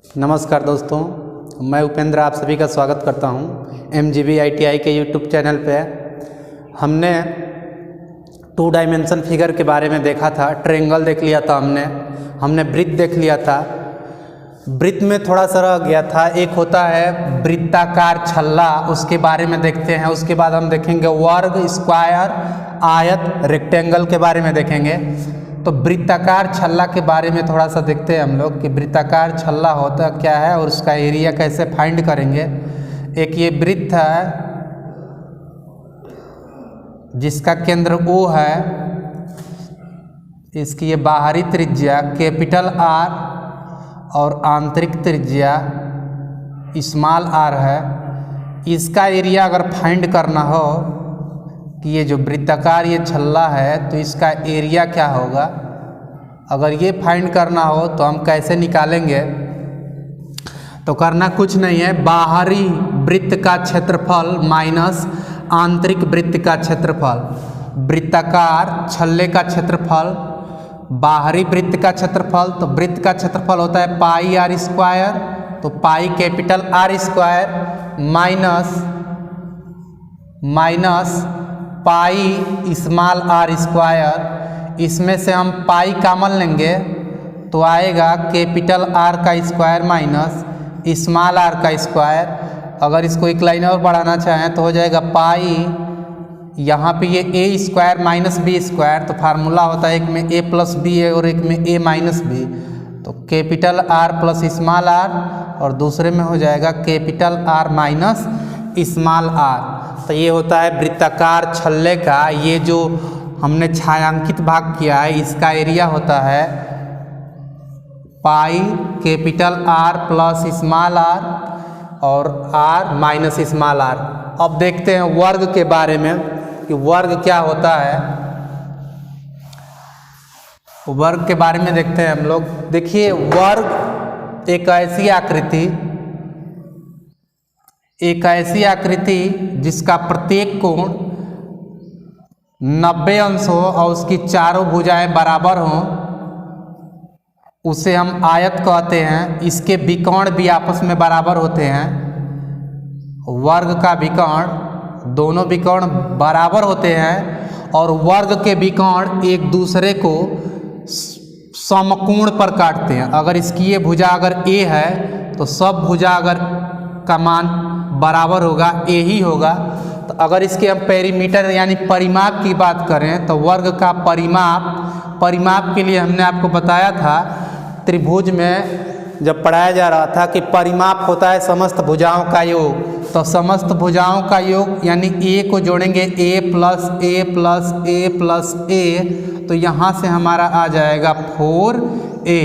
नमस्कार दोस्तों, मैं उपेंद्र आप सभी का स्वागत करता हूं MGB ITI के यूट्यूब चैनल पे। हमने 2 डायमेंशन फिगर के बारे में देखा था। ट्रायंगल देख लिया था हमने वृत्त देख लिया था। वृत्त में थोड़ा सा रह गया था, एक होता है वृत्ताकार छल्ला, उसके बारे में देखते हैं। उसके बाद हम देखेंगे वर्ग, स्क्वायर, आयत, रेक्टेंगल के बारे में देखेंगे। तो वृत्ताकार छल्ला के बारे में थोड़ा सा देखते हैं हम लोग कि वृत्ताकार छल्ला होता क्या है और उसका एरिया कैसे फाइंड करेंगे। एक ये वृत्त है जिसका केंद्र O है, इसकी ये बाहरी त्रिज्या कैपिटल R और आंतरिक त्रिज्या स्मॉल r है। इसका एरिया अगर फाइंड करना हो कि ये जो वृत्ताकार ये छल्ला है तो इसका एरिया क्या होगा, अगर ये फाइंड करना हो तो हम कैसे निकालेंगे। तो करना कुछ नहीं है, बाहरी वृत्त का क्षेत्रफल माइनस आंतरिक वृत्त का क्षेत्रफल। वृत्ताकार छल्ले का क्षेत्रफल, बाहरी वृत्त का क्षेत्रफल, तो वृत्त का क्षेत्रफल होता है पाई r स्क्वायर, तो pi capital R square minus pi small r square. इसमें से हम पाई कॉमन लेंगे तो आएगा कैपिटल R का स्क्वायर माइनस स्मॉल r का स्क्वायर। अगर इसको एक लाइन और बढ़ाना चाहें तो हो जाएगा पाई, यहाँ पे ये a square minus b square, तो फार्मूला होता है एक में a प्लस बी है और एक में a माइनस बी, तो capital R plus small r और दूसरे में हो जाएगा capital R minus small r। तो ये होता है वृत्ताकार छल्ले का, ये जो हमने छायांकित भाग किया है इसका एरिया होता है pi capital R plus small r और r माइनस स्मॉल r। अब देखते हैं वर्ग के बारे में कि वर्ग क्या होता है। वर्ग के बारे में देखते हैं हम लोग। देखिए, वर्ग एक ऐसी आकृति जिसका प्रत्येक कोण 90 अंश हो और उसकी चारों भुजाएं बराबर हों, उसे हम आयत कहते हैं। इसके विकर्ण भी आपस में बराबर होते हैं। वर्ग का विकर्ण, दोनों विकर्ण बराबर होते हैं और वर्ग के विकर्ण एक दूसरे को समकोण पर काटते हैं। अगर इसकी ये भुजा अगर a है तो सब भुजा अगर का मान बराबर होगा, a ही होगा। तो अगर इसके हम पेरीमीटर यानी परिमाप की बात करें तो वर्ग का परिमाप के लिए हमने आपको बताया था त्रिभुज में जब पढ़ाया जा रहा था कि परिमाप होता है समस्त भुजाओं का योग। तो समस्त भुजाओं का योग यानी a को जोड़ेंगे a plus a plus a plus a, तो यहाँ से हमारा आ जाएगा 4a।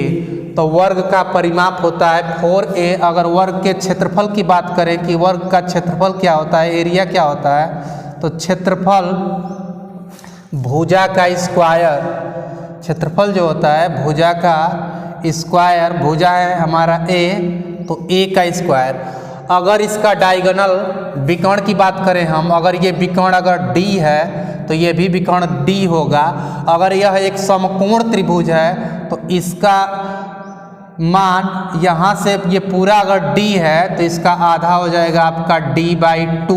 तो वर्ग का परिमाप होता है 4a। अगर वर्ग के क्षेत्रफल की बात करें कि वर्ग का क्षेत्रफल क्या होता है, एरिया क्या होता है, तो क्षेत्रफल भुजा का स्क्वायर, क्षेत्रफल जो होता है भुजा का स्क्वायर, भुजा है हमारा a तो a का स्क्वायर। अगर इसका डायगोनल विकर्ण की बात करें हम, अगर ये विकर्ण अगर d है तो ये भी विकर्ण d होगा। अगर यह एक समकोण त्रिभुज है तो इसका मान यहाँ से ये पूरा अगर d है तो इसका आधा हो जाएगा आपका d/2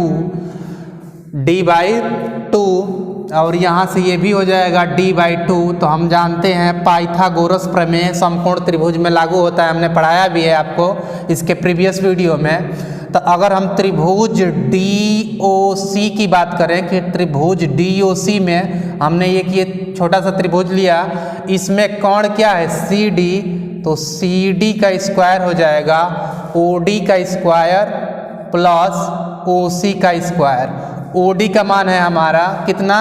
और यहाँ से ये भी हो जाएगा d/2। तो हम जानते हैं पाइथागोरस प्रमेय समकोण त्रिभुज में लागू होता है, हमने पढ़ाया भी है आपको इसके प्रीवियस वीडियो में। तो अगर हम त्रिभुज DOC की बात करें कि त्रिभुज DOC में हमने ये छोटा सा त्रिभुज लिया, इसमें कोण क्या है CD, तो CD का स्क्वायर हो जाएगा OD का स्क्वायर प्लस OC का स्क्वायर। OD का मान है हमारा कितना,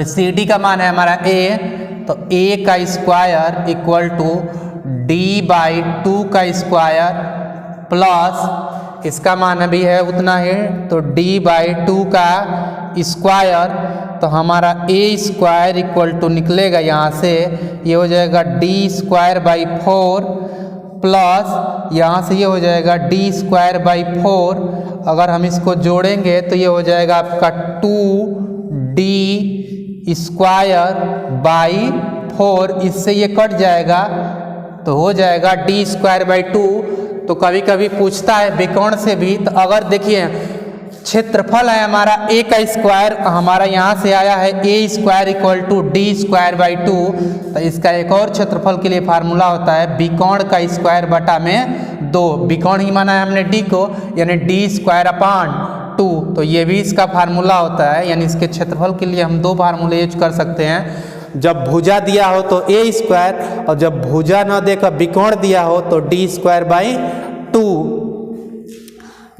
CD का मान है हमारा A, तो A का स्क्वायर इक्वल टू d/2 का स्क्वायर प्लस इसका मान भी है उतना ही, तो d/2 का स्क्वायर। तो हमारा a स्क्वायर इक्वल टू निकलेगा यहाँ से, ये हो जाएगा d²/4 प्लस यहाँ से ये हो जाएगा d²/4। अगर हम इसको जोड़ेंगे तो ये हो जाएगा आपका 2d²/4, इससे ये कट जाएगा तो हो जाएगा डी स्क्वायर बाई 2। तो कभी कभी पूछता है विकर्ण से भी, तो अगर देखिए क्षेत्रफल है हमारा ए का स्क्वायर, हमारा यहाँ से आया है A square equal to D square by 2। तो इसका एक और क्षेत्रफल के लिए फार्मूला होता है विकर्ण का स्क्वायर बटा में 2। विकर्ण ही माना है हमने डी को, यानी डी स्क्वायर अपान 2। तो ये भी इसका फार्मूला होता है, यानी इसके क्षेत्रफल के लिए हम 2 फार्मूले यूज कर सकते हैं। जब भुजा दिया हो तो ए स्क्वायर, और जब भुजा न देकर विकर्ण दिया हो तो डी स्क्वायर बाई 2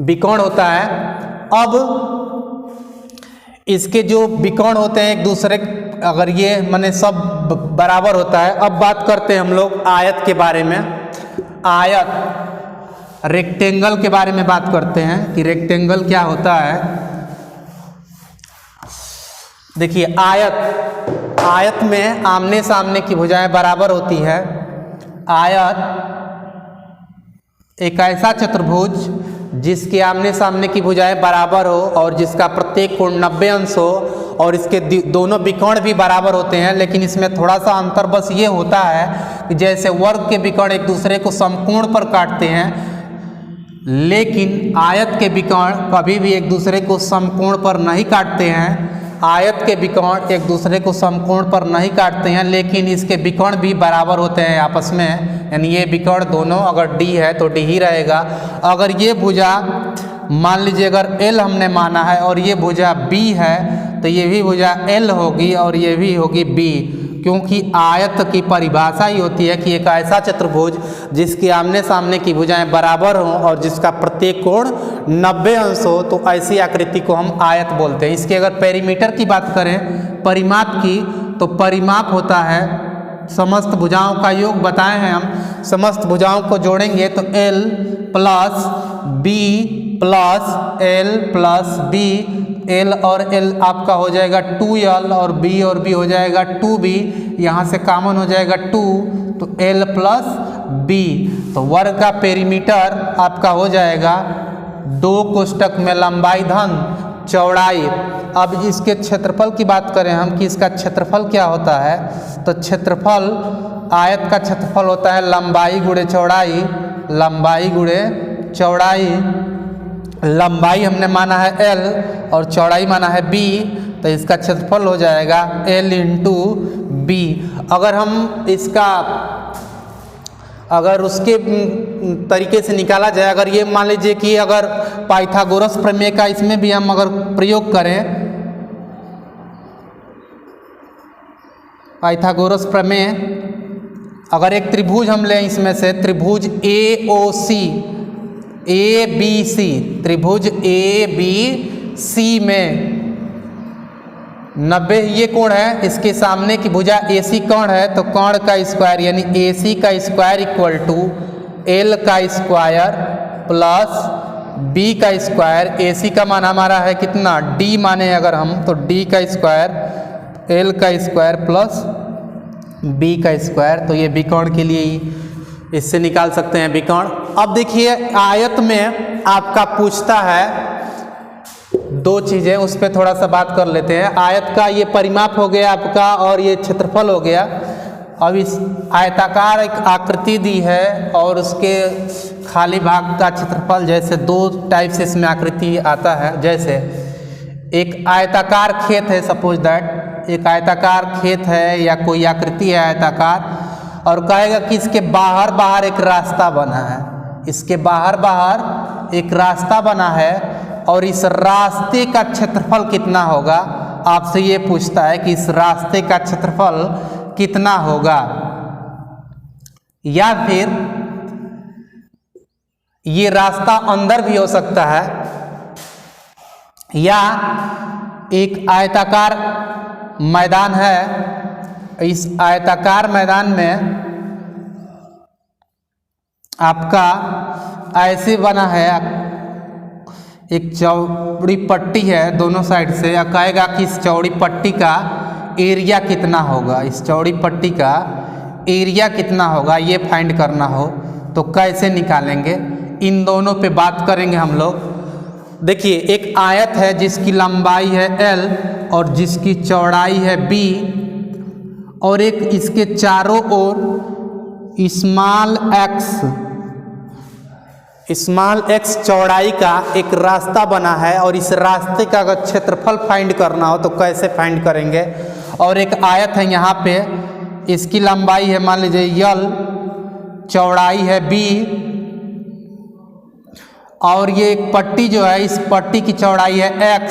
विकर्ण होता है। अब इसके जो विकर्ण होते हैं एक दूसरे, अगर ये माने सब बराबर होता है। अब बात करते हैं हम लोग आयत के बारे में। आयत रेक्टेंगल के बारे में बात करते हैं कि रेक्टेंगल क्या होता है। देखिए आयत में आमने सामने की भुजाएं बराबर होती है। आयत एक ऐसा चतुर्भुज जिसके आमने सामने की भुजाएं बराबर हो और जिसका प्रत्येक कोण 90 अंश हो, और इसके दोनों विकर्ण भी बराबर होते हैं। लेकिन इसमें थोड़ा सा अंतर बस ये होता है कि जैसे वर्ग के विकर्ण एक दूसरे को समकोण पर काटते हैं, लेकिन आयत के विकर्ण कभी भी एक दूसरे को समकोण पर नहीं काटते हैं। आयत के विकर्ण एक दूसरे को समकोण पर नहीं काटते हैं, लेकिन इसके विकर्ण भी बराबर होते हैं आपस में। यानी ये विकर्ण दोनों अगर डी है तो डी ही रहेगा। अगर ये भुजा मान लीजिए अगर एल हमने माना है और ये भुजा बी है, तो ये भी भुजा एल होगी और ये भी होगी बी, क्योंकि आयत की परिभाषा ही होती है कि एक ऐसा चतुर्भुज जिसके आमने सामने की भुजाएं बराबर हों और जिसका प्रत्येक कोण 90 अंश हो, तो ऐसी आकृति को हम आयत बोलते हैं। इसके अगर पेरीमीटर की बात करें, परिमाप की, तो परिमाप होता है समस्त भुजाओं का योग। बताए हैं हम समस्त भुजाओं को जोड़ेंगे तो L plus B plus L plus B, L और एल आपका हो जाएगा 2l और बी हो जाएगा 2b, यहाँ से कॉमन हो जाएगा 2, तो l प्लस बी। तो वर्ग का पेरीमीटर आपका हो जाएगा 2 कोष्टक में लंबाई धन चौड़ाई। अब इसके क्षेत्रफल की बात करें हम कि इसका क्षेत्रफल क्या होता है, तो क्षेत्रफल आयत का क्षेत्रफल होता है लंबाई गुणे चौड़ाई, लंबाई गुणे चौड़ाई। लंबाई हमने माना है l और चौड़ाई माना है b, तो इसका क्षेत्रफल हो जाएगा l इंटू बी। अगर हम इसका अगर उसके तरीके से निकाला जाए, अगर ये मान लीजिए कि अगर पाइथागोरस प्रमेय का इसमें भी हम अगर प्रयोग करें, पाइथागोरस प्रमेय, अगर एक त्रिभुज हम लें इसमें से त्रिभुज ABC, त्रिभुज ABC में 90 ये कोण है, इसके सामने की भुजा AC कोण है, तो कोण का स्क्वायर यानी AC का स्क्वायर इक्वल टू L का स्क्वायर प्लस B का स्क्वायर। AC का मान हमारा है कितना, D माने अगर हम, तो D का स्क्वायर L का स्क्वायर प्लस B का स्क्वायर। तो ये विकर्ण के लिए ही इससे निकाल सकते हैं विकर्ण। अब देखिए आयत में आपका पूछता है 2 चीज़ें, उस पर थोड़ा सा बात कर लेते हैं। आयत का ये परिमाप हो गया आपका और ये क्षेत्रफल हो गया। अब इस आयताकार एक आकृति दी है और उसके खाली भाग का क्षेत्रफल, जैसे 2 टाइप से इसमें आकृति आता है। जैसे एक आयताकार खेत है, सपोज दैट एक आयताकार खेत है या कोई आकृति है आयताकार, और कहेगा कि इसके बाहर एक रास्ता बना है, इसके बाहर एक रास्ता बना है और इस रास्ते का क्षेत्रफल कितना होगा। आपसे ये पूछता है कि इस रास्ते का क्षेत्रफल कितना होगा, या फिर ये रास्ता अंदर भी हो सकता है, या एक आयताकार मैदान है, इस आयताकार मैदान में आपका ऐसे बना है, एक चौड़ी पट्टी है दोनों साइड से, या कहेगा कि इस चौड़ी पट्टी का एरिया कितना होगा, इस चौड़ी पट्टी का एरिया कितना होगा, ये फाइंड करना हो तो कैसे निकालेंगे, इन दोनों पे बात करेंगे हम लोग। देखिए एक आयत है जिसकी लंबाई है L और जिसकी चौड़ाई है B, और एक इसके चारों ओर स्मॉल एक्स चौड़ाई का एक रास्ता बना है और इस रास्ते का अगर क्षेत्रफल फाइंड करना हो तो कैसे फाइंड करेंगे। और एक आयत है यहाँ पे, इसकी लंबाई है मान लीजिए l, चौड़ाई है b, और ये एक पट्टी जो है इस पट्टी की चौड़ाई है x।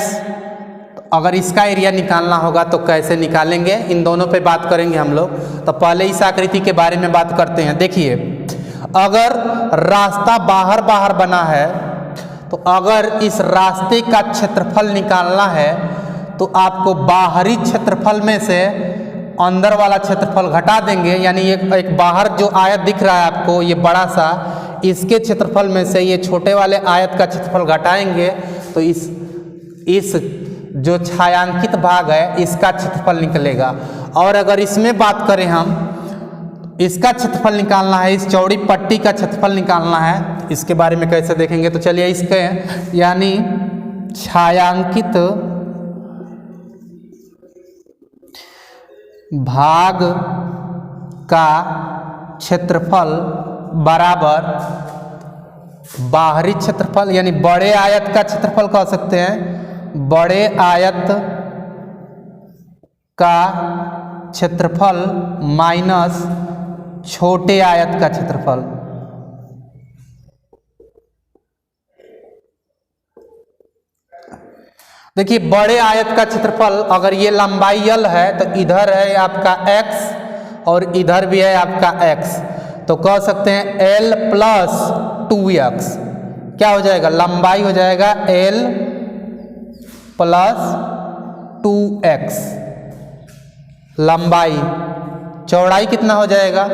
तो अगर इसका एरिया निकालना होगा तो कैसे निकालेंगे, इन दोनों पे बात करेंगे हम लोग। तो पहले इस आकृति के बारे में बात करते हैं। देखिए, अगर रास्ता बाहर बाहर बना है तो अगर इस रास्ते का क्षेत्रफल निकालना है तो आपको बाहरी क्षेत्रफल में से अंदर वाला क्षेत्रफल घटा देंगे। यानी एक बाहर जो आयत दिख रहा है आपको, ये बड़ा सा, इसके क्षेत्रफल में से ये छोटे वाले आयत का क्षेत्रफल घटाएंगे तो इस जो छायांकित भाग है इसका क्षेत्रफल निकलेगा। और अगर इसमें बात करें हम, इसका क्षेत्रफल निकालना है, इस चौड़ी पट्टी का क्षेत्रफल निकालना है, इसके बारे में कैसे देखेंगे। तो चलिए इसके यानी छायांकित भाग का क्षेत्रफल बराबर बाहरी क्षेत्रफल, यानी बड़े आयत का क्षेत्रफल कह सकते हैं, बड़े आयत का क्षेत्रफल माइनस छोटे आयत का क्षेत्रफल। देखिए, बड़े आयत का क्षेत्रफल अगर ये लंबाई l है तो इधर है आपका x और इधर भी है आपका x, तो कह सकते हैं l प्लस 2x। क्या हो जाएगा, लंबाई हो जाएगा l प्लस 2x लंबाई, चौड़ाई कितना हो जाएगा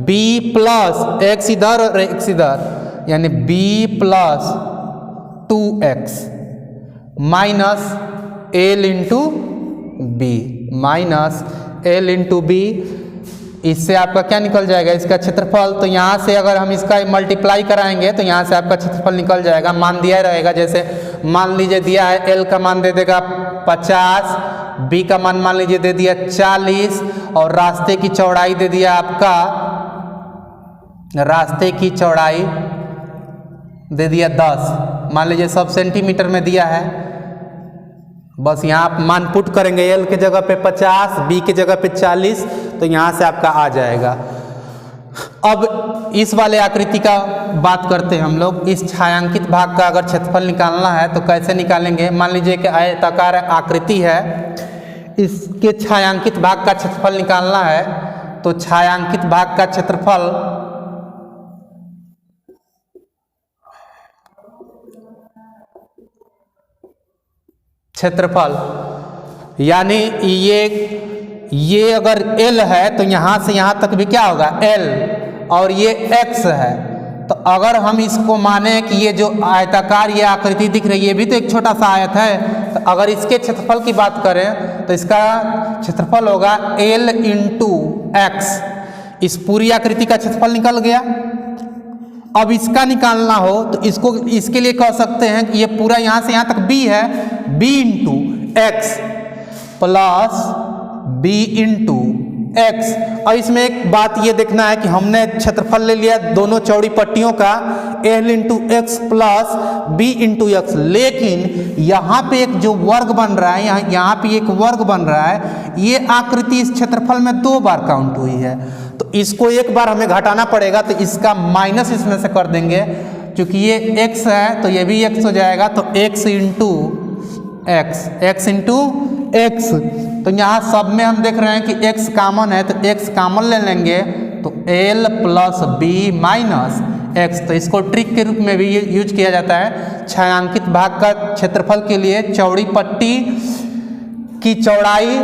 b प्लस x इधर और x इधर, यानी b plus 2x minus l into B, minus l into B. इससे आपका क्या निकल जाएगा, इसका क्षेत्रफल। तो यहाँ से अगर हम इसका मल्टीप्लाई कराएंगे तो यहाँ से आपका क्षेत्रफल निकल जाएगा। मान दिया रहेगा, जैसे मान लीजिए दिया है l का मान दे देगा 50, b का मान लीजिए दे दिया 40 और रास्ते की चौड़ाई दे दिया आपका, रास्ते की चौड़ाई दे दिया 10, मान लीजिए सब सेंटीमीटर में दिया है। बस यहाँ आप मान पुट करेंगे, l के जगह पे 50, b के जगह पे 40, तो यहाँ से आपका आ जाएगा। अब इस वाले आकृति का बात करते हैं हम लोग। इस छायांकित भाग का अगर क्षेत्रफल निकालना है तो कैसे निकालेंगे। मान लीजिए कि आयताकार आकृति है, इसके छायांकित भाग का क्षेत्रफल निकालना है तो छायांकित भाग का क्षेत्रफल यानी ये अगर l है तो यहाँ से यहाँ तक भी क्या होगा l, और ये x है। तो अगर हम इसको माने कि ये जो आयताकार ये आकृति दिख रही है ये भी तो एक छोटा सा आयत है, तो अगर इसके क्षेत्रफल की बात करें तो इसका क्षेत्रफल होगा l इंटू एक्स। इस पूरी आकृति का क्षेत्रफल निकल गया। अब इसका निकालना हो तो इसके लिए कह सकते हैं कि ये पूरा यहाँ से यहाँ तक b है, b into x plus b into x. और इसमें एक बात ये देखना है कि हमने क्षेत्रफल ले लिया दोनों चौड़ी पट्टियों का l into x plus b into x, लेकिन यहाँ पे एक जो वर्ग बन रहा है, यहाँ पे एक वर्ग बन रहा है, ये आकृति इस क्षेत्रफल में 2 बार काउंट हुई है, तो इसको एक बार हमें घटाना पड़ेगा। तो इसका माइनस इसमें से कर देंगे, क्योंकि ये x है तो ये भी x हो जाएगा, तो x into x, x into x. तो यहाँ सब में हम देख रहे हैं कि x कॉमन है, तो x कॉमन ले लेंगे तो l plus B minus x। तो इसको ट्रिक के रूप में भी यूज किया जाता है। छायांकित भाग का क्षेत्रफल के लिए चौड़ी पट्टी की चौड़ाई,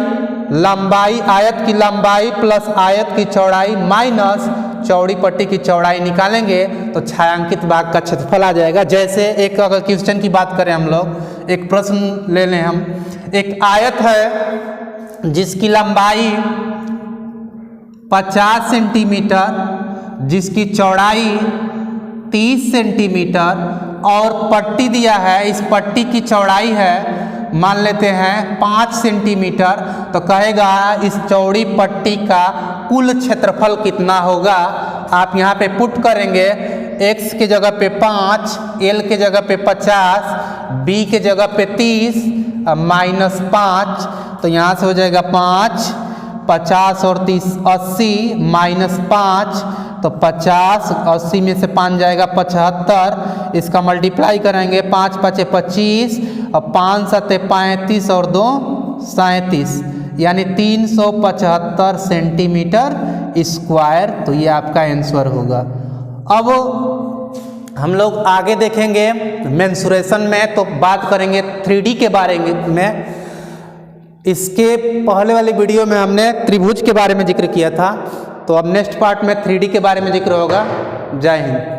लंबाई, आयत की लंबाई प्लस आयत की चौड़ाई माइनस चौड़ी पट्टी की चौड़ाई निकालेंगे तो छायांकित भाग का क्षेत्रफल आ जाएगा। जैसे एक अगर क्वेश्चन की बात करें हम लोग, एक प्रश्न ले लें हम। एक आयत है जिसकी लंबाई 50 सेंटीमीटर, जिसकी चौड़ाई 30 सेंटीमीटर और पट्टी दिया है, इस पट्टी की चौड़ाई है मान लेते हैं 5 सेंटीमीटर। तो कहेगा इस चौड़ी पट्टी का कुल क्षेत्रफल कितना होगा, आप यहाँ पे पुट करेंगे x के जगह पे 5, l के जगह पे 50, b के जगह पे 30 -5, तो यहाँ से हो जाएगा 5, 50 और 30 80 -5, तो 50, 80 में से 5 जाएगा 75, इसका मल्टीप्लाई करेंगे 5 5 25 और 5 7 35 और 2 37, यानी 375 सेंटीमीटर स्क्वायर। तो ये आपका आंसर होगा। अब हम लोग आगे देखेंगे मेंसुरेशन में, तो बात करेंगे 3D के बारे में। इसके पहले वाली वीडियो में हमने त्रिभुज के बारे में जिक्र किया था, तो अब नेक्स्ट पार्ट में 3D के बारे में जिक्र होगा। जय हिंद।